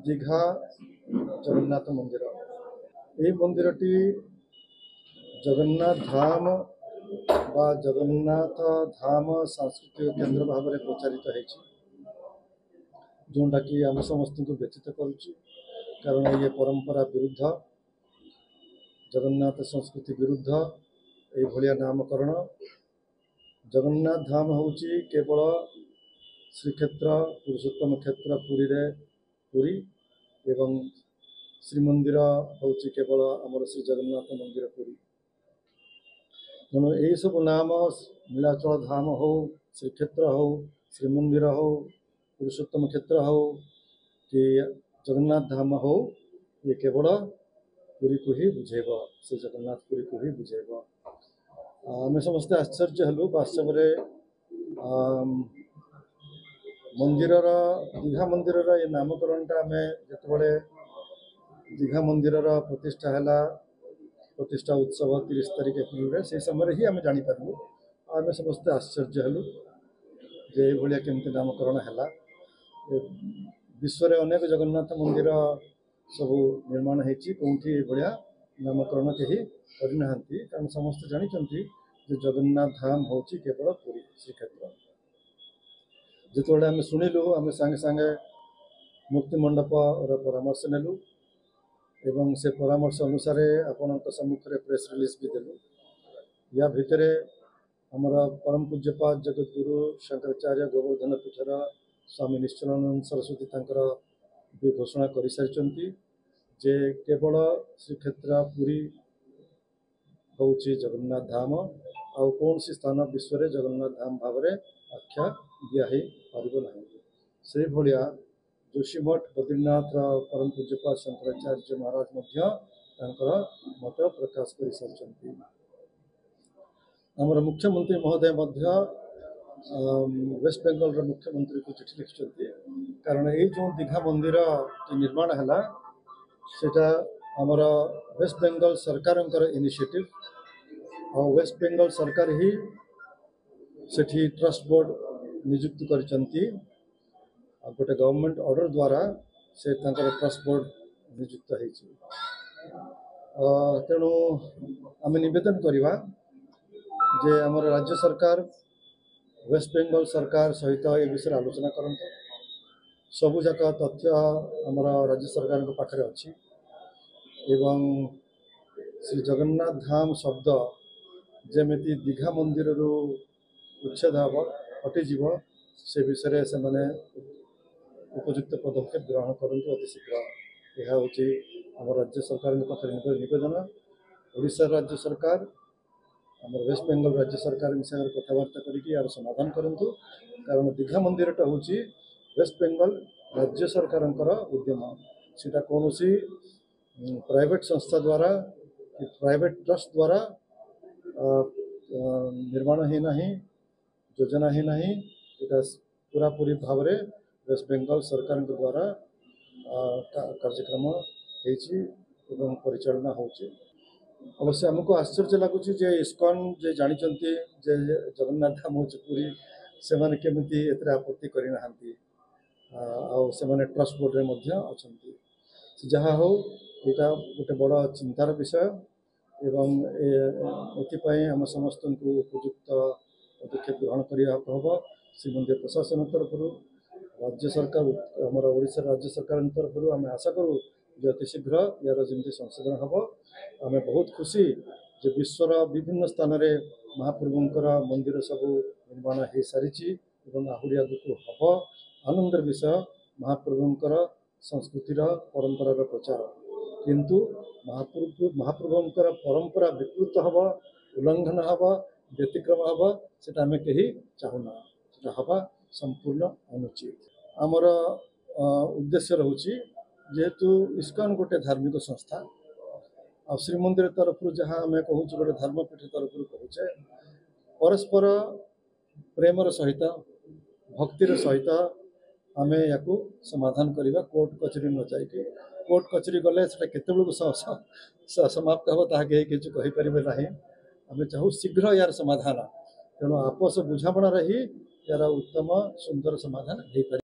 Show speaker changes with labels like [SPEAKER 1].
[SPEAKER 1] दीघा जगन्नाथ मंदिर ये मंदिरटी जगन्नाथ धाम बा जगन्नाथ धाम सांस्कृतिक केंद्र भाव में प्रचारित है जोटा कि आम समस्त को व्यतीत करुच्ची कारण ये परंपरा विरुद्ध जगन्नाथ संस्कृति विरुद्ध ये भलिया नामकरण जगन्नाथ धाम हूँ केवल श्रीक्षेत्र पुरुषोत्तम क्षेत्र पुरी रे पुरी एवं श्रीमंदिर हूँ केवल आमर श्री जगन्नाथ मंदिर पुरी तेणु यही सब नाम नीलाचल धाम हो श्रीक्षेत्र हो श्रीमंदिर हो पुरुषोत्तम क्षेत्र हो कि जगन्नाथ धाम हो ये केवल पुरी को ही बुझेब से जगन्नाथ पुरी को ही बुझेब आम समस्ते आश्चर्य हलु वास्तव में मंदिर दीघा मंदिर ये नामकरणटा आम जो दीघा मंदिर प्रतिष्ठा है प्रतिष्ठा उत्सव 30 तारिख एप्रिल से समय ही आम जापारू आम समस्ते आश्चर्य हलु जे भाया केमती नामकरण है विश्व में अनेक जगन्नाथ मंदिर सब निर्माण होती भाया नामकरण कहीं करना कारण समस्त जानते जगन्नाथ धाम हूँ केवल पुरी श्रीक्षेत्र जो आम शुणिलु आम सांगे सांगे मुक्ति मंडप परामर्श नेलु एवं से परामर्श अनुसार आपण सम्मुख में प्रेस रिलीज भी देलु या भितर आमर परम पूज्यपाद जगतगुरु शंकराचार्य गोवर्धन पीठर स्वामी निश्चलानंद सरस्वती तंकर भी घोषणा कर सारी जे केवल श्रीक्षेत्र पुरी हूँ जगन्नाथ धाम आउ कौन सी स्थान विश्व में जगन्नाथ धाम भाव में आख्या दिखाई पार ना से भाया जोशीमठ बद्रीनाथ परम पूज्यपाद शंकराचार्य महाराज मत प्रकाश कर सारी आमर मुख्यमंत्री महोदय वेस्ट बेंगल मुख्यमंत्री को चिठी लिखिं कारण ये जो दीघा मंदिर निर्माण है सेटा आमर वेस्ट बेंगल सरकार इनिशिएटिव और वेस्ट बेंगल सरकार ही सेठी ट्रस्ट बोर्ड नियुक्त कर गोटे गवर्नमेंट ऑर्डर द्वारा से ट्रस्ट बोर्ड नियुक्त हो तेणु आम निवेदन करवा जे आमर राज्य सरकार वेस्ट बेंगल सरकार सहित ए विषय आलोचना करते सबूक तथ्य आमर राज्य सरकार पाखे अच्छी एवं श्री जगन्नाथ धाम शब्द जमी दीघा मंदिर उच्छेद हम हटिजीव से विषय से मैंने उपयुक्त पदक्षेप ग्रहण करूँ अति शीघ्र यह हूँ आम राज्य सरकार पाखे निवेदन ओडिशा राज्य सरकार आम वेस्ट बेंगल राज्य सरकार सागर कथबार्ता कर समाधान करूँ कारण दीघा मंदिर हूँ वेस्ट बेंगल राज्य सरकार उद्यम सीटा कौन प्राइवेट संस्था द्वारा प्राइवेट ट्रस्ट द्वारा निर्माण ही नहीं योजना ही नहीं यहाँ पूरा पूरी भाव में वेस्ट बेंगल सरकार द्वारा कार्यक्रम हो परिचालना हो अवश्य आमको आश्चर्य लगुच इस्कन जे जानते जे जगन्नाथ धाम हूँ पुरी से मैंने केमी एत आपत्ति करना से ट्रस्ट बोर्ड में अच्छा जहाँ हो यहाँ गोटे बड़ चिंतार विषय एवं एपाई आम समस्त को उपयुक्त पदक्षेप ग्रहण करने हम श्रीमंदिर प्रशासन तरफ राज्य सरकार आमर ओडिशा राज्य सरकार तरफ आम आशा करूँ जो अति शीघ्र यार जमी संशोधन हम आम बहुत खुशी जो विश्वर विभिन्न स्थान में महाप्रभुंकर मंदिर सब निर्माण हो सारी आहरी आगू हम आनंदर विषय महाप्रभुंकर संस्कृतिर परंपरार प्रचार किंतु महाप्रभुंकर परंपरा विकृत हम उल्लंघन हम व्यतिक्रम हम से आम कहीं चाहूना से हवा संपूर्ण अनुचित आमर उद्देश्य रोचे जेहेतु इस्कन गोटे धार्मिक संस्था आ श्रीमंदिर तरफ जहाँ आम कहूँ गोटे धर्मपीठ तरफ कहूचे परस्पर प्रेमर सहित भक्तिर सहित आम या समाधान करवा कोर्ट कचेरी न जाइए कोर्ट कचेरी गले से समाप्त हम ताकि किसी कहीपर ना आम चाहूँ शीघ्र यार समाधान तेणु आपस बुझामणार ही यार उत्तम सुंदर समाधान हो पार।